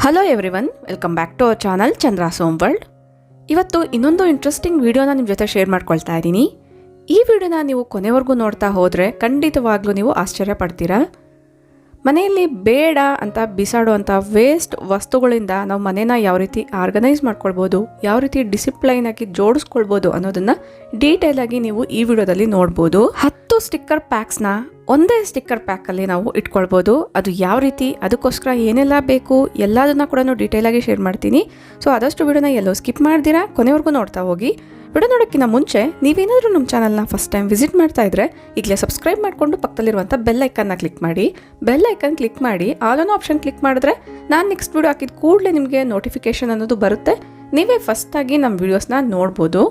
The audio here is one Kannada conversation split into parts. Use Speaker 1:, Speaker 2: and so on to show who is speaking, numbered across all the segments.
Speaker 1: Hello everyone, welcome back to our channel Chandra's home world. ಇವತ್ತು ಇನ್ನೊಂದು ಇಂಟ್ರೆಸ್ಟಿಂಗ್ ವಿಡಿಯೋನ ನಿಮ್ಮ ಜೊತೆ ಶೇರ್ ಮಾಡ್ಕೊಳ್ತಾ ಇದ್ದೀನಿ. ಈ ವಿಡಿಯೋನ ನೀವು ಕೊನೆವರೆಗೂ ನೋಡ್ತಾ ಹೋದರೆ ಖಂಡಿತವಾಗ್ಲೂ ನೀವು ಆಶ್ಚರ್ಯ ಪಡ್ತೀರಾ. ಮನೆಯಲ್ಲಿ ಬೇಡ ಅಂತ ಬಿಸಾಡುವಂಥ ವೇಸ್ಟ್ ವಸ್ತುಗಳಿಂದ ನಾವು ಮನೇನ ಯಾವ ರೀತಿ ಆರ್ಗನೈಸ್ ಮಾಡ್ಕೊಳ್ಬೋದು, ಯಾವ ರೀತಿ ಡಿಸಿಪ್ಲೈನ್ ಆಗಿ ಜೋಡಿಸ್ಕೊಳ್ಬೋದು ಅನ್ನೋದನ್ನು ಡೀಟೇಲ್ ಆಗಿ ನೀವು ಈ ವಿಡಿಯೋದಲ್ಲಿ ನೋಡ್ಬೋದು. 10 ಸ್ಟಿಕ್ಕರ್ ಪ್ಯಾಕ್ಸ್ನ ಒಂದೇ ಸ್ಟಿಕ್ಕರ್ ಪ್ಯಾಕಲ್ಲಿ ನಾವು ಇಟ್ಕೊಳ್ಬೋದು. ಅದು ಯಾವ ರೀತಿ, ಅದಕ್ಕೋಸ್ಕರ ಏನೆಲ್ಲ ಬೇಕು ಎಲ್ಲದನ್ನ ಕೂಡ ಡೀಟೇಲ್ ಆಗಿ ಶೇರ್ ಮಾಡ್ತೀನಿ. ಸೊ ಆದಷ್ಟು ವಿಡಿಯೋನ ಎಲ್ಲೋ ಸ್ಕಿಪ್ ಮಾಡ್ದಿರಾ ಕೊನೆವರೆಗೂ ನೋಡ್ತಾ ಹೋಗಿ. ವಿಡಿಯೋ ನೋಡೋಕ್ಕಿಂತ ಮುಂಚೆ ನೀವೇನಾದರೂ ನಮ್ಮ ಚಾನಲ್ನ ಫಸ್ಟ್ ಟೈಮ್ ವಿಸಿಟ್ ಮಾಡ್ತಾ ಇದ್ರೆ ಈಗಲೇ ಸಬ್ಸ್ಕ್ರೈಬ್ ಮಾಡಿಕೊಂಡು ಪಕ್ಕದಲ್ಲಿರುವಂಥ ಬೆಲ್ ಐಕನ್ನ ಕ್ಲಿಕ್ ಮಾಡಿ. ಬೆಲ್ ಐಕನ್ ಕ್ಲಿಕ್ ಮಾಡಿ ಆಲ್ ಅನ್ನೋ ಆಪ್ಷನ್ ಕ್ಲಿಕ್ ಮಾಡಿದ್ರೆ ನಾನು ನೆಕ್ಸ್ಟ್ ವಿಡಿಯೋ ಹಾಕಿದ ಕೂಡಲೇ ನಿಮಗೆ ನೋಟಿಫಿಕೇಶನ್ ಅನ್ನೋದು ಬರುತ್ತೆ. ನೀವೇ ಫಸ್ಟಾಗಿ ನಮ್ಮ ವಿಡಿಯೋಸ್ನ ನೋಡ್ಬೋದು.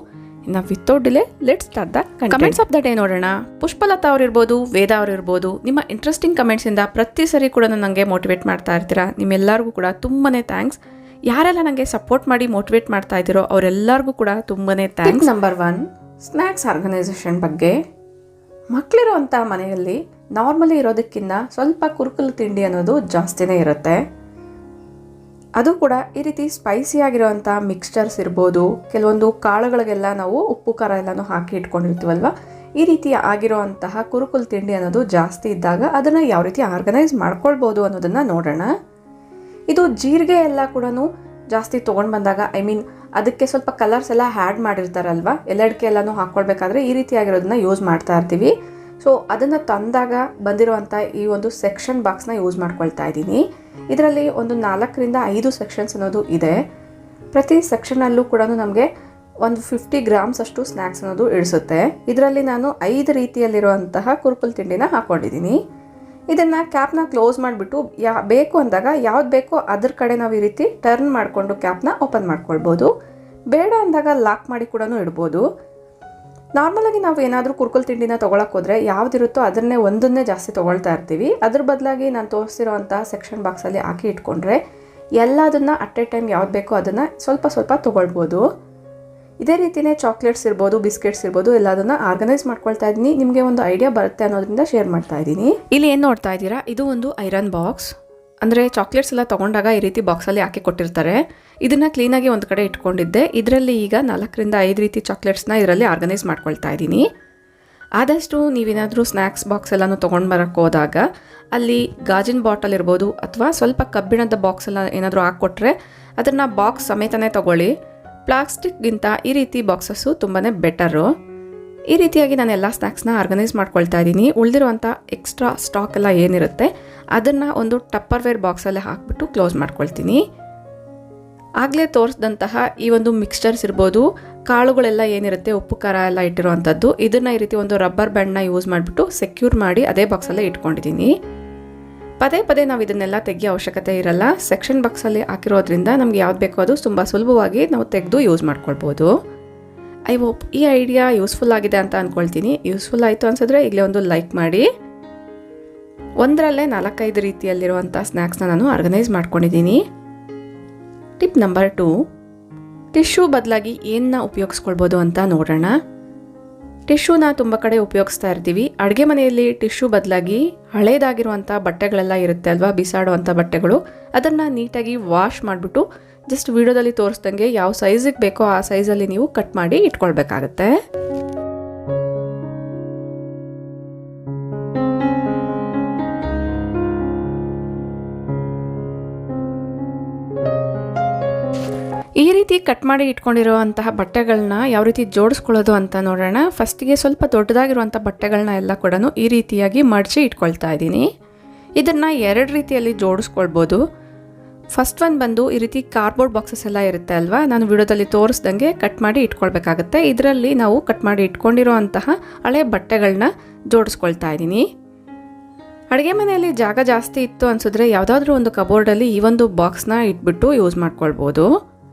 Speaker 1: ಇನ್ನು without delay let's start the comments of the day ನೋಡೋಣ. ಪುಷ್ಪಲತಾ ಅವರಿರ್ಬೋದು, ವೇದ ಅವರಿರ್ಬೋದು, ನಿಮ್ಮ ಇಂಟ್ರೆಸ್ಟಿಂಗ್ ಕಮೆಂಟ್ಸಿಂದ ಪ್ರತಿ ಸರಿ ಕೂಡ ನನಗೆ ಮೋಟಿವೇಟ್ ಮಾಡ್ತಾ ಇರ್ತೀರಾ. ನಿಮ್ಮೆಲ್ಲರಿಗೂ ಕೂಡ ತುಂಬಾ ಥ್ಯಾಂಕ್ಸ್. ಯಾರೆಲ್ಲ ನನಗೆ ಸಪೋರ್ಟ್ ಮಾಡಿ ಮೋಟಿವೇಟ್ ಮಾಡ್ತಾ ಇದ್ದೀರೋ ಅವರೆಲ್ಲರಿಗೂ ಕೂಡ ತುಂಬಾ ಥ್ಯಾಂಕ್ಸ್. ನಂಬರ್ 1, ಸ್ನ್ಯಾಕ್ಸ್ ಆರ್ಗನೈಸೇಷನ್ ಬಗ್ಗೆ. ಮಕ್ಕಳಿರುವಂಥ ಮನೆಯಲ್ಲಿ ನಾರ್ಮಲಿ ಇರೋದಕ್ಕಿಂತ ಸ್ವಲ್ಪ ಕುರುಕಲು ತಿಂಡಿ ಅನ್ನೋದು ಜಾಸ್ತಿನೇ ಇರುತ್ತೆ. ಅದು ಕೂಡ ಈ ರೀತಿ ಸ್ಪೈಸಿ ಆಗಿರೋವಂಥ ಮಿಕ್ಸ್ಚರ್ಸ್ ಇರ್ಬೋದು, ಕೆಲವೊಂದು ಕಾಳುಗಳಿಗೆಲ್ಲ ನಾವು ಉಪ್ಪು ಖಾರ ಎಲ್ಲನೂ ಹಾಕಿ ಇಟ್ಕೊಂಡಿರ್ತೀವಲ್ವ, ಈ ರೀತಿ ಆಗಿರೋವಂತಹ ಕುರುಕುಲು ತಿಂಡಿ ಅನ್ನೋದು ಜಾಸ್ತಿ ಇದ್ದಾಗ ಅದನ್ನು ಯಾವ ರೀತಿ ಆರ್ಗನೈಸ್ ಮಾಡ್ಕೊಳ್ಬೋದು ಅನ್ನೋದನ್ನು ನೋಡೋಣ. ಇದು ಜೀರಿಗೆ ಎಲ್ಲ ಕೂಡ ಜಾಸ್ತಿ ತೊಗೊಂಡು ಬಂದಾಗ, ಅದಕ್ಕೆ ಸ್ವಲ್ಪ ಕಲರ್ಸ್ ಎಲ್ಲ ಆ್ಯಡ್ ಮಾಡಿರ್ತಾರಲ್ವ, ಎಲ್ಲಡಿಕೆ ಎಲ್ಲನೂ ಹಾಕ್ಕೊಳ್ಬೇಕಾದ್ರೆ ಈ ರೀತಿಯಾಗಿರೋದನ್ನ ಯೂಸ್ ಮಾಡ್ತಾ ಇರ್ತೀವಿ. ಸೊ ಅದನ್ನು ತಂದಾಗ ಬಂದಿರುವಂಥ ಈ ಒಂದು ಸೆಕ್ಷನ್ ಬಾಕ್ಸ್ನ ಯೂಸ್ ಮಾಡ್ಕೊಳ್ತಾ ಇದ್ದೀನಿ. ಇದರಲ್ಲಿ ಒಂದು 4 ರಿಂದ 5 ಸೆಕ್ಷನ್ಸ್ ಅನ್ನೋದು ಇದೆ. ಪ್ರತಿ ಸೆಕ್ಷನಲ್ಲೂ ಕೂಡ ನಮಗೆ ಒಂದು 50 ಗ್ರಾಮ್ಸ್ ಅಷ್ಟು ಸ್ನ್ಯಾಕ್ಸ್ ಅನ್ನೋದು ಇಳಿಸುತ್ತೆ. ಇದರಲ್ಲಿ ನಾನು 5 ರೀತಿಯಲ್ಲಿರುವಂತಹ ಕುರುಕುಲು ತಿಂಡಿನ ಹಾಕ್ಕೊಂಡಿದ್ದೀನಿ. ಇದನ್ನು ಕ್ಯಾಪ್ನ ಕ್ಲೋಸ್ ಮಾಡಿಬಿಟ್ಟು ಬೇಕು ಅಂದಾಗ ಯಾವ್ದು ಬೇಕೋ ಅದ್ರ ಕಡೆ ನಾವು ಈ ರೀತಿ ಟರ್ನ್ ಮಾಡಿಕೊಂಡು ಕ್ಯಾಪ್ನ ಓಪನ್ ಮಾಡ್ಕೊಳ್ಬೋದು. ಬೇಡ ಅಂದಾಗ ಲಾಕ್ ಮಾಡಿ ಕೂಡ ಇಡ್ಬೋದು. ನಾರ್ಮಲಾಗಿ ನಾವು ಏನಾದರೂ ಕುರುಕುಲು ತಿಂಡಿನ ತೊಗೊಳಕ್ಕೆ ಹೋದರೆ ಯಾವುದಿರುತ್ತೋ ಅದನ್ನೇ ಒಂದನ್ನೇ ಜಾಸ್ತಿ ತೊಗೊಳ್ತಾ ಇರ್ತೀವಿ. ಅದ್ರ ಬದಲಾಗಿ ನಾನು ತೋರಿಸ್ತಿರೋವಂಥ ಸೆಕ್ಷನ್ ಬಾಕ್ಸಲ್ಲಿ ಹಾಕಿ ಇಟ್ಕೊಂಡ್ರೆ ಎಲ್ಲದನ್ನು ಅಟ್ ಎ ಟೈಮ್ ಯಾವ್ದು ಬೇಕೋ ಅದನ್ನು ಸ್ವಲ್ಪ ಸ್ವಲ್ಪ ತೊಗೊಳ್ಬೋದು. ಇದೇ ರೀತಿಯೇ ಚಾಕ್ಲೇಟ್ಸ್ ಇರ್ಬೋದು, ಬಿಸ್ಕೆಟ್ಸ್ ಇರ್ಬೋದು, ಎಲ್ಲದನ್ನು ಆರ್ಗನೈಸ್ ಮಾಡ್ಕೊಳ್ತಾ ಇದ್ದೀನಿ. ನಿಮಗೆ ಒಂದು ಐಡಿಯಾ ಬರುತ್ತೆ ಅನ್ನೋದ್ರಿಂದ ಶೇರ್ ಮಾಡ್ತಾ ಇದ್ದೀನಿ. ಇಲ್ಲಿ ಏನು ನೋಡ್ತಾ ಇದ್ದೀರಾ, ಇದು ಒಂದು ಐರನ್ ಬಾಕ್ಸ್. ಅಂದರೆ ಚಾಕ್ಲೇಟ್ಸ್ ಎಲ್ಲ ತೊಗೊಂಡಾಗ ಈ ರೀತಿ ಬಾಕ್ಸಲ್ಲಿ ಹಾಕಿ ಕೊಟ್ಟಿರ್ತಾರೆ. ಇದನ್ನು ಕ್ಲೀನಾಗಿ ಒಂದು ಕಡೆ ಇಟ್ಕೊಂಡಿದ್ದೆ. ಇದರಲ್ಲಿ ಈಗ 4 ರಿಂದ 5 ರೀತಿ ಚಾಕ್ಲೇಟ್ಸ್ನ ಇದರಲ್ಲಿ ಆರ್ಗನೈಸ್ ಮಾಡ್ಕೊಳ್ತಾ ಇದ್ದೀನಿ. ಆದಷ್ಟು ನೀವೇನಾದರೂ ಸ್ನ್ಯಾಕ್ಸ್ ಬಾಕ್ಸ್ ಎಲ್ಲನೂ ತೊಗೊಂಡು ಬರೋಕ್ಕೆ ಹೋದಾಗ ಅಲ್ಲಿ ಗಾಜಿನ ಬಾಟಲ್ ಇರ್ಬೋದು ಅಥವಾ ಸ್ವಲ್ಪ ಕಬ್ಬಿಣದ ಬಾಕ್ಸ್ ಎಲ್ಲ ಏನಾದರೂ ಹಾಕ್ಕೊಟ್ರೆ ಅದನ್ನು ಬಾಕ್ಸ್ ಸಮೇತನೇ ತೊಗೊಳ್ಳಿ. ಪ್ಲಾಸ್ಟಿಕ್ಗಿಂತ ಈ ರೀತಿ ಬಾಕ್ಸಸ್ಸು ತುಂಬಾ ಬೆಟರು. ಈ ರೀತಿಯಾಗಿ ನಾನು ಎಲ್ಲ ಸ್ನ್ಯಾಕ್ಸ್ನ ಆರ್ಗನೈಸ್ ಮಾಡ್ಕೊಳ್ತಾ ಇದ್ದೀನಿ. ಉಳಿದಿರುವಂಥ ಎಕ್ಸ್ಟ್ರಾ ಸ್ಟಾಕ್ ಎಲ್ಲ ಏನಿರುತ್ತೆ ಅದನ್ನು ಒಂದು ಟಪ್ಪರ್ವೇರ್ ಬಾಕ್ಸಲ್ಲೇ ಹಾಕ್ಬಿಟ್ಟು ಕ್ಲೋಸ್ ಮಾಡ್ಕೊಳ್ತೀನಿ. ಆಗಲೇ ತೋರಿಸಿದಂತಹ ಈ ಒಂದು ಮಿಕ್ಸ್ಚರ್ಸ್ ಇರ್ಬೋದು, ಕಾಳುಗಳೆಲ್ಲ ಏನಿರುತ್ತೆ ಉಪ್ಪು ಖಾರ ಎಲ್ಲ ಇಟ್ಟಿರುವಂಥದ್ದು, ಇದನ್ನು ಈ ರೀತಿ ಒಂದು ರಬ್ಬರ್ ಬ್ಯಾಂಡ್ನ ಯೂಸ್ ಮಾಡಿಬಿಟ್ಟು ಸೆಕ್ಯೂರ್ ಮಾಡಿ ಅದೇ ಬಾಕ್ಸಲ್ಲೇ ಇಟ್ಕೊಂಡಿದ್ದೀನಿ. ಪದೇ ಪದೇ ನಾವು ಇದನ್ನೆಲ್ಲ ತೆಗಿಯೋ ಅವಶ್ಯಕತೆ ಇರಲ್ಲ. ಸೆಕ್ಷನ್ ಬಾಕ್ಸಲ್ಲಿ ಹಾಕಿರೋದ್ರಿಂದ ನಮ್ಗೆ ಯಾವ್ದು ಬೇಕೋ ಅದು ತುಂಬ ಸುಲಭವಾಗಿ ನಾವು ತೆಗೆದು ಯೂಸ್ ಮಾಡ್ಕೊಳ್ಬೋದು. ಐ ಹೋಪ್ ಈ ಐಡಿಯಾ ಯೂಸ್ಫುಲ್ ಆಗಿದೆ ಅಂತ ಅಂದ್ಕೊಳ್ತೀನಿ. ಯೂಸ್ಫುಲ್ ಆಯಿತು ಅನ್ಸಿದ್ರೆ ಈಗಲೇ ಒಂದು ಲೈಕ್ ಮಾಡಿ. ಒಂದರಲ್ಲೇ 4-5 ರೀತಿಯಲ್ಲಿರುವಂಥ ಸ್ನ್ಯಾಕ್ಸ್ನ ನಾನು ಆರ್ಗನೈಸ್ ಮಾಡ್ಕೊಂಡಿದ್ದೀನಿ. ಟಿಪ್ ನಂಬರ್ 2, ಟಿಶ್ಯೂ ಬದಲಾಗಿ ಏನನ್ನ ಉಪಯೋಗಿಸ್ಕೊಳ್ಬೋದು ಅಂತ ನೋಡೋಣ. ಟಿಶ್ಯೂನ ತುಂಬ ಕಡೆ ಉಪಯೋಗಿಸ್ತಾ ಇರ್ತೀವಿ. ಅಡುಗೆ ಮನೆಯಲ್ಲಿ ಟಿಶ್ಯೂ ಬದಲಾಗಿ ಹಳೇದಾಗಿರುವಂಥ ಬಟ್ಟೆಗಳೆಲ್ಲ ಇರುತ್ತೆ ಅಲ್ವಾ, ಬಿಸಾಡುವಂಥ ಬಟ್ಟೆಗಳು, ಅದನ್ನು ನೀಟಾಗಿ ವಾಶ್ ಮಾಡಿಬಿಟ್ಟು ಜಸ್ಟ್ ವಿಡಿಯೋದಲ್ಲಿ ತೋರಿಸ್ದಂಗೆ ಯಾವ ಸೈಜಿಗೆ ಬೇಕೋ ಆ ಸೈಜಲ್ಲಿ ನೀವು ಕಟ್ ಮಾಡಿ ಇಟ್ಕೊಳ್ಬೇಕಾಗತ್ತೆ. ಈ ರೀತಿ ಕಟ್ ಮಾಡಿ ಇಟ್ಕೊಂಡಿರುವಂತಹ ಬಟ್ಟೆಗಳನ್ನ ಯಾವ ರೀತಿ ಜೋಡಿಸ್ಕೊಳ್ಳೋದು ಅಂತ ನೋಡೋಣ. ಫಸ್ಟಿಗೆ ಸ್ವಲ್ಪ ದೊಡ್ಡದಾಗಿರುವಂಥ ಬಟ್ಟೆಗಳನ್ನ ಎಲ್ಲ ಕೂಡ ಈ ರೀತಿಯಾಗಿ ಮಡಚಿ ಇಟ್ಕೊಳ್ತಾ ಇದ್ದೀನಿ. ಇದನ್ನು 2 ರೀತಿಯಲ್ಲಿ ಜೋಡಿಸ್ಕೊಳ್ಬೋದು. ಫಸ್ಟ್ ಒನ್ ಬಂದು ಈ ರೀತಿ ಕಾರ್ಡ್ಬೋರ್ಡ್ ಬಾಕ್ಸಸ್ ಎಲ್ಲ ಇರುತ್ತೆ ಅಲ್ವಾ, ನಾನು ವಿಡಿಯೋದಲ್ಲಿ ತೋರಿಸ್ದಂಗೆ ಕಟ್ ಮಾಡಿ ಇಟ್ಕೊಳ್ಬೇಕಾಗತ್ತೆ. ಇದರಲ್ಲಿ ನಾವು ಕಟ್ ಮಾಡಿ ಇಟ್ಕೊಂಡಿರೋಂತಹ ಹಳೆ ಬಟ್ಟೆಗಳನ್ನ ಜೋಡಿಸ್ಕೊಳ್ತಾ ಇದ್ದೀನಿ. ಅಡುಗೆ ಮನೆಯಲ್ಲಿ ಜಾಗ ಜಾಸ್ತಿ ಇತ್ತು ಅನ್ಸಿದ್ರೆ ಯಾವುದಾದ್ರೂ ಒಂದು ಕಬೋರ್ಡಲ್ಲಿ ಈ ಒಂದು ಬಾಕ್ಸ್ನ ಇಟ್ಬಿಟ್ಟು ಯೂಸ್ ಮಾಡ್ಕೊಳ್ಬೋದು.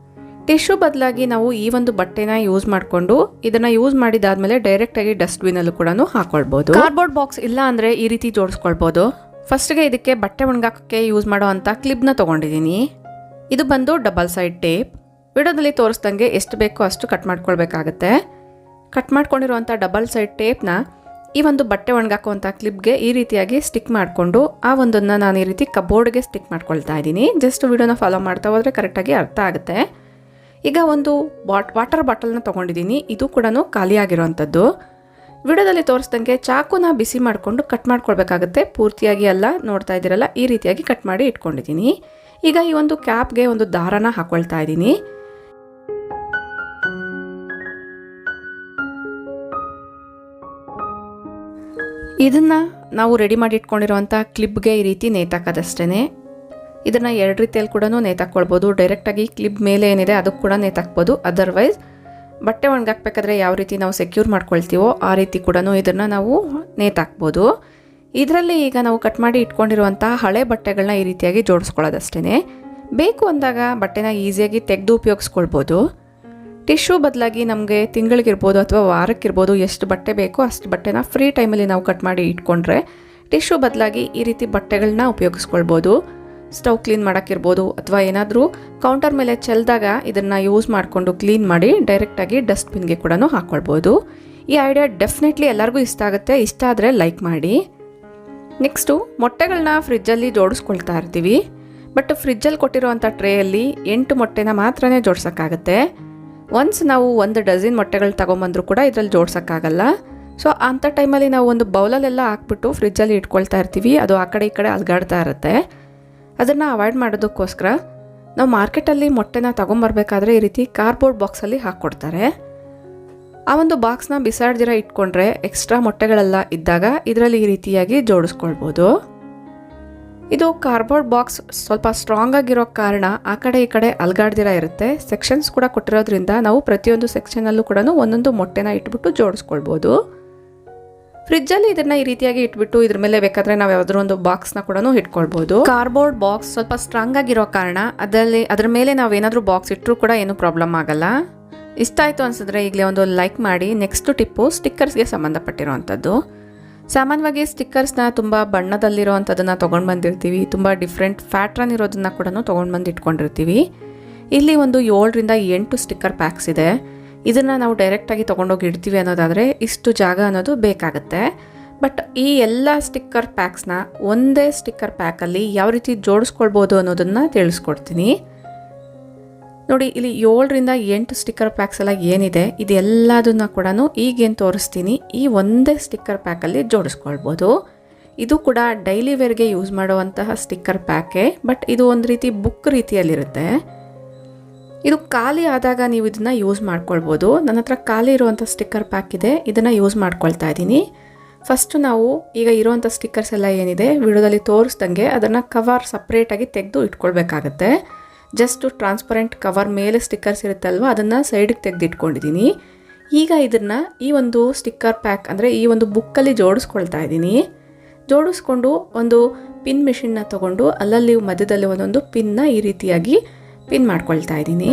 Speaker 1: ಟಿಶ್ಯೂ ಬದಲಾಗಿ ನಾವು ಈ ಒಂದು ಬಟ್ಟೆನ ಯೂಸ್ ಮಾಡಿಕೊಂಡು ಇದನ್ನು ಯೂಸ್ ಮಾಡಿದಾದ್ಮೇಲೆ ಡೈರೆಕ್ಟಾಗಿ ಡಸ್ಟ್ಬಿನಲ್ಲೂ ಕೂಡ ಹಾಕೊಳ್ಬೋದು. ಕಾರ್ಡ್ಬೋರ್ಡ್ ಬಾಕ್ಸ್ ಇಲ್ಲ ಅಂದರೆ ಈ ರೀತಿ ಜೋಡಿಸ್ಕೊಳ್ಬೋದು. ಫಸ್ಟ್ಗೆ ಇದಕ್ಕೆ ಬಟ್ಟೆ ಒಣಗಾಕೋಕ್ಕೆ ಯೂಸ್ ಮಾಡೋ ಅಂಥ ಕ್ಲಿಪ್ನ ತೊಗೊಂಡಿದ್ದೀನಿ. ಇದು ಬಂದು ಡಬಲ್ ಸೈಡ್ ಟೇಪ್. ವಿಡಿಯೋದಲ್ಲಿ ತೋರಿಸ್ದಂಗೆ ಎಷ್ಟು ಬೇಕೋ ಅಷ್ಟು ಕಟ್ ಮಾಡ್ಕೊಳ್ಬೇಕಾಗತ್ತೆ. ಕಟ್ ಮಾಡ್ಕೊಂಡಿರುವಂಥ ಡಬಲ್ ಸೈಡ್ ಟೇಪ್ನ ಈ ಒಂದು ಬಟ್ಟೆ ಒಣಗಾಕುವಂಥ ಕ್ಲಿಪ್ಗೆ ಈ ರೀತಿಯಾಗಿ ಸ್ಟಿಕ್ ಮಾಡಿಕೊಂಡು ಆ ಒಂದನ್ನು ನಾನು ಈ ರೀತಿ ಕಬೋರ್ಡ್ಗೆ ಸ್ಟಿಕ್ ಮಾಡ್ಕೊಳ್ತಾ ಇದ್ದೀನಿ. ಜಸ್ಟ್ ವಿಡಿಯೋನ ಫಾಲೋ ಮಾಡ್ತಾ ಹೋದರೆ ಕರೆಕ್ಟಾಗಿ ಅರ್ಥ ಆಗುತ್ತೆ. ಈಗ ಒಂದು ವಾಟರ್ ಬಾಟಲ್ನ ತೊಗೊಂಡಿದ್ದೀನಿ. ಇದು ಕೂಡ ಖಾಲಿಯಾಗಿರೋವಂಥದ್ದು. ವಿಡಿಯೋದಲ್ಲಿ ತೋರಿಸ್ದಂಗೆ ಚಾಕುನ ಬಿಸಿ ಮಾಡಿಕೊಂಡು ಕಟ್ ಮಾಡ್ಕೊಳ್ಬೇಕಾಗುತ್ತೆ. ಪೂರ್ತಿಯಾಗಿ ಎಲ್ಲ ನೋಡ್ತಾ ಇದ್ದೀರಲ್ಲ, ಈ ರೀತಿಯಾಗಿ ಕಟ್ ಮಾಡಿ ಇಟ್ಕೊಂಡಿದ್ದೀನಿ. ಈಗ ಈ ಒಂದು ಕ್ಯಾಪ್ಗೆ ಒಂದು ದಾರನ ಹಾಕ್ಕೊಳ್ತಾ ಇದ್ದೀನಿ. ಇದನ್ನು ನಾವು ರೆಡಿ ಮಾಡಿ ಇಟ್ಕೊಂಡಿರೋವಂಥ ಕ್ಲಿಪ್ಗೆ ಈ ರೀತಿ ನೇತಾಕೋದಷ್ಟೇ. ಇದನ್ನು ಎರಡು ರೀತಿಯಲ್ಲಿ ಕೂಡ ನೇತಾಕ್ಕೊಳ್ಬೋದು. ಡೈರೆಕ್ಟಾಗಿ ಕ್ಲಿಪ್ ಮೇಲೆ ಏನಿದೆ ಅದಕ್ಕೆ ಕೂಡ ನೇತಾಕ್ಬೋದು. ಅದರ್ವೈಸ್ ಬಟ್ಟೆ ಒಣಗಾಕ್ಬೇಕಾದ್ರೆ ಯಾವ ರೀತಿ ನಾವು ಸೆಕ್ಯೂರ್ ಮಾಡ್ಕೊಳ್ತೀವೋ ಆ ರೀತಿ ಕೂಡ ಇದನ್ನು ನಾವು ನೇತಾಕ್ಬೋದು. ಇದರಲ್ಲಿ ಈಗ ನಾವು ಕಟ್ ಮಾಡಿ ಇಟ್ಕೊಂಡಿರುವಂಥ ಹಳೆ ಬಟ್ಟೆಗಳನ್ನ ಈ ರೀತಿಯಾಗಿ ಜೋಡಿಸ್ಕೊಳ್ಳೋದಷ್ಟೇ. ಬೇಕು ಅಂದಾಗ ಬಟ್ಟೆನ ಈಸಿಯಾಗಿ ತೆಗೆದು ಉಪಯೋಗಿಸ್ಕೊಳ್ಬೋದು. ಟಿಶ್ಯೂ ಬದಲಾಗಿ ನಮಗೆ ತಿಂಗಳಿಗಿರ್ಬೋದು ಅಥವಾ ವಾರಕ್ಕಿರ್ಬೋದು ಎಷ್ಟು ಬಟ್ಟೆ ಬೇಕೋ ಅಷ್ಟು ಬಟ್ಟೆನ ಫ್ರೀ ಟೈಮಲ್ಲಿ ನಾವು ಕಟ್ ಮಾಡಿ ಇಟ್ಕೊಂಡ್ರೆ ಟಿಶ್ಯೂ ಬದಲಾಗಿ ಈ ರೀತಿ ಬಟ್ಟೆಗಳನ್ನ ಉಪಯೋಗಿಸ್ಕೊಳ್ಬೋದು. ಸ್ಟವ್ ಕ್ಲೀನ್ ಮಾಡೋಕ್ಕಿರ್ಬೋದು ಅಥವಾ ಏನಾದರೂ ಕೌಂಟರ್ ಮೇಲೆ ಚೆಲ್ಲಿದಾಗ ಇದನ್ನು ಯೂಸ್ ಮಾಡಿಕೊಂಡು ಕ್ಲೀನ್ ಮಾಡಿ ಡೈರೆಕ್ಟಾಗಿ ಡಸ್ಟ್ಬಿನ್ಗೆ ಕೂಡ ಹಾಕ್ಕೊಳ್ಬೋದು. ಈ ಐಡಿಯಾ ಡೆಫಿನೆಟ್ಲಿ ಎಲ್ಲರಿಗೂ ಇಷ್ಟ ಆಗುತ್ತೆ. ಇಷ್ಟ ಆದರೆ ಲೈಕ್ ಮಾಡಿ. ನೆಕ್ಸ್ಟು ಮೊಟ್ಟೆಗಳನ್ನ ಫ್ರಿಜ್ಜಲ್ಲಿ ಜೋಡಿಸ್ಕೊಳ್ತಾ ಇರ್ತೀವಿ. ಬಟ್ ಫ್ರಿಜ್ಜಲ್ಲಿ ಕೊಟ್ಟಿರೋವಂಥ ಟ್ರೇಯಲ್ಲಿ 8 ಮೊಟ್ಟೆನ ಮಾತ್ರನೇ ಜೋಡ್ಸೋಕ್ಕಾಗುತ್ತೆ. ಒನ್ಸ್ ನಾವು 1 ಡಜನ್ ಮೊಟ್ಟೆಗಳು ತೊಗೊಂಬಂದರೂ ಕೂಡ ಇದರಲ್ಲಿ ಜೋಡ್ಸೋಕ್ಕಾಗಲ್ಲ. ಸೊ ಅಂಥ ಟೈಮಲ್ಲಿ ನಾವು ಒಂದು ಬೌಲಲ್ಲೆಲ್ಲ ಹಾಕ್ಬಿಟ್ಟು ಫ್ರಿಜ್ಜಲ್ಲಿ ಇಟ್ಕೊಳ್ತಾ ಇರ್ತೀವಿ. ಅದು ಆ ಕಡೆ ಈ ಕಡೆ ಅಲ್ಗಾಡ್ತಾ ಇರುತ್ತೆ. ಅದನ್ನು ಅವಾಯ್ಡ್ ಮಾಡೋದಕ್ಕೋಸ್ಕರ ನಾವು ಮಾರ್ಕೆಟಲ್ಲಿ ಮೊಟ್ಟೆನ ತೊಗೊಂಬರ್ಬೇಕಾದ್ರೆ ಈ ರೀತಿ ಕಾರ್ಡ್ಬೋರ್ಡ್ ಬಾಕ್ಸಲ್ಲಿ ಹಾಕ್ಕೊಡ್ತಾರೆ. ಆ ಒಂದು ಬಾಕ್ಸ್ನ ಬಿಸಾಡ್ದಿರ ಇಟ್ಕೊಂಡ್ರೆ ಎಕ್ಸ್ಟ್ರಾ ಮೊಟ್ಟೆಗಳೆಲ್ಲ ಇದ್ದಾಗ ಇದರಲ್ಲಿ ಈ ರೀತಿಯಾಗಿ ಜೋಡಿಸ್ಕೊಳ್ಬೋದು. ಇದು ಕಾರ್ಡ್ಬೋರ್ಡ್ ಬಾಕ್ಸ್ ಸ್ವಲ್ಪ ಸ್ಟ್ರಾಂಗ್ ಆಗಿರೋ ಕಾರಣ ಆ ಕಡೆ ಈ ಕಡೆ ಅಲ್ಗಾಡ್ದಿರ ಇರುತ್ತೆ. ಸೆಕ್ಷನ್ಸ್ ಕೂಡ ಕೊಟ್ಟಿರೋದ್ರಿಂದ ನಾವು ಪ್ರತಿಯೊಂದು ಸೆಕ್ಷನಲ್ಲೂ ಕೂಡ ಒಂದೊಂದು ಮೊಟ್ಟೆನ ಇಟ್ಬಿಟ್ಟು ಜೋಡಿಸ್ಕೊಳ್ಬೋದು. ಫ್ರಿಜ್ಜಲ್ಲಿ ಇದನ್ನ ಈ ರೀತಿಯಾಗಿ ಇಟ್ಬಿಟ್ಟು ಇದ್ರ ಮೇಲೆ ಬೇಕಾದ್ರೆ ನಾವು ಯಾವ್ದಾದ್ರು ಒಂದು ಬಾಕ್ಸ್ನ ಕೂಡ ಇಟ್ಕೊಳ್ಬೋದು. ಕಾರ್ಡ್ಬೋರ್ಡ್ ಬಾಕ್ಸ್ ಸ್ವಲ್ಪ ಸ್ಟ್ರಾಂಗ್ ಆಗಿರೋ ಕಾರಣ ಅದ್ರ ಮೇಲೆ ನಾವು ಏನಾದರೂ ಬಾಕ್ಸ್ ಇಟ್ಟರೂ ಕೂಡ ಏನೂ ಪ್ರಾಬ್ಲಮ್ ಆಗಲ್ಲ. ಇಷ್ಟ ಆಯಿತು ಅನ್ಸಿದ್ರೆ ಈಗಲೇ ಒಂದು ಲೈಕ್ ಮಾಡಿ. ನೆಕ್ಸ್ಟ್ ಟಿಪ್ಪು ಸ್ಟಿಕ್ಕರ್ಸ್ಗೆ ಸಂಬಂಧಪಟ್ಟಿರೋವಂಥದ್ದು. ಸಾಮಾನ್ಯವಾಗಿ ಸ್ಟಿಕ್ಕರ್ಸ್ನ ತುಂಬ ಬಣ್ಣದಲ್ಲಿರೋ ಅಂಥದ್ದನ್ನು ತೊಗೊಂಡು ಬಂದಿರ್ತೀವಿ. ತುಂಬ ಡಿಫ್ರೆಂಟ್ ಪ್ಯಾಟ್ರನ್ ಇರೋದನ್ನು ಕೂಡ ತೊಗೊಂಡು ಬಂದು ಇಟ್ಕೊಂಡಿರ್ತೀವಿ. ಇಲ್ಲಿ ಒಂದು 7ರಿಂದ 8 ಸ್ಟಿಕ್ಕರ್ ಪ್ಯಾಕ್ಸ್ ಇದೆ. ಇದನ್ನು ನಾವು ಡೈರೆಕ್ಟಾಗಿ ತೊಗೊಂಡೋಗಿ ಇಡ್ತೀವಿ ಅನ್ನೋದಾದರೆ ಇಷ್ಟು ಜಾಗ ಅನ್ನೋದು ಬೇಕಾಗುತ್ತೆ. ಬಟ್ ಈ ಎಲ್ಲ ಸ್ಟಿಕ್ಕರ್ ಪ್ಯಾಕ್ಸ್ನ ಒಂದೇ ಸ್ಟಿಕ್ಕರ್ ಪ್ಯಾಕಲ್ಲಿ ಯಾವ ರೀತಿ ಜೋಡಿಸ್ಕೊಳ್ಬೋದು ಅನ್ನೋದನ್ನು ತಿಳಿಸ್ಕೊಡ್ತೀನಿ. ನೋಡಿ, ಇಲ್ಲಿ 7ರಿಂದ 8 ಸ್ಟಿಕ್ಕರ್ ಪ್ಯಾಕ್ಸ್ ಎಲ್ಲ ಏನಿದೆ ಇದೆಲ್ಲದನ್ನ ಕೂಡ ಈಗೇನು ತೋರಿಸ್ತೀನಿ ಈ ಒಂದೇ ಸ್ಟಿಕ್ಕರ್ ಪ್ಯಾಕಲ್ಲಿ ಜೋಡಿಸ್ಕೊಳ್ಬೋದು. ಇದು ಕೂಡ ಡೈಲಿ ವೇರ್ಗೆ ಯೂಸ್ ಮಾಡುವಂತಹ ಸ್ಟಿಕ್ಕರ್ ಪ್ಯಾಕೆ. ಬಟ್ ಇದು ಒಂದು ರೀತಿ ಬುಕ್ ರೀತಿಯಲ್ಲಿರುತ್ತೆ. ಇದು ಖಾಲಿ ಆದಾಗ ನೀವು ಇದನ್ನು ಯೂಸ್ ಮಾಡ್ಕೊಳ್ಬೋದು. ನನ್ನ ಹತ್ರ ಖಾಲಿ ಇರುವಂಥ ಸ್ಟಿಕ್ಕರ್ ಪ್ಯಾಕ್ ಇದೆ, ಇದನ್ನು ಯೂಸ್ ಮಾಡ್ಕೊಳ್ತಾ ಇದ್ದೀನಿ. ಫಸ್ಟು ನಾವು ಈಗ ಇರುವಂಥ ಸ್ಟಿಕ್ಕರ್ಸ್ ಎಲ್ಲ ಏನಿದೆ ವಿಡಿಯೋದಲ್ಲಿ ತೋರಿಸ್ದಂಗೆ ಅದನ್ನು ಕವರ್ ಸಪ್ರೇಟಾಗಿ ತೆಗೆದು ಇಟ್ಕೊಳ್ಬೇಕಾಗತ್ತೆ. ಜಸ್ಟ್ ಟ್ರಾನ್ಸ್ಪರೆಂಟ್ ಕವರ್ ಮೇಲೆ ಸ್ಟಿಕ್ಕರ್ಸ್ ಇರುತ್ತಲ್ವ ಅದನ್ನು ಸೈಡಿಗೆ ತೆಗೆದು ಇಟ್ಕೊಂಡಿದ್ದೀನಿ. ಈಗ ಇದನ್ನು ಈ ಒಂದು ಸ್ಟಿಕ್ಕರ್ ಪ್ಯಾಕ್ ಅಂದರೆ ಈ ಒಂದು ಬುಕ್ಕಲ್ಲಿ ಜೋಡಿಸ್ಕೊಳ್ತಾ ಇದ್ದೀನಿ. ಜೋಡಿಸ್ಕೊಂಡು ಒಂದು ಪಿನ್ ಮಿಷಿನ್ನ ತೊಗೊಂಡು ಅಲ್ಲಲ್ಲಿ ಮಧ್ಯದಲ್ಲಿ ಒಂದೊಂದು ಪಿನ್ನ ಈ ರೀತಿಯಾಗಿ ಪಿನ್ ಮಾಡ್ಕೊಳ್ತಾ ಇದ್ದೀನಿ.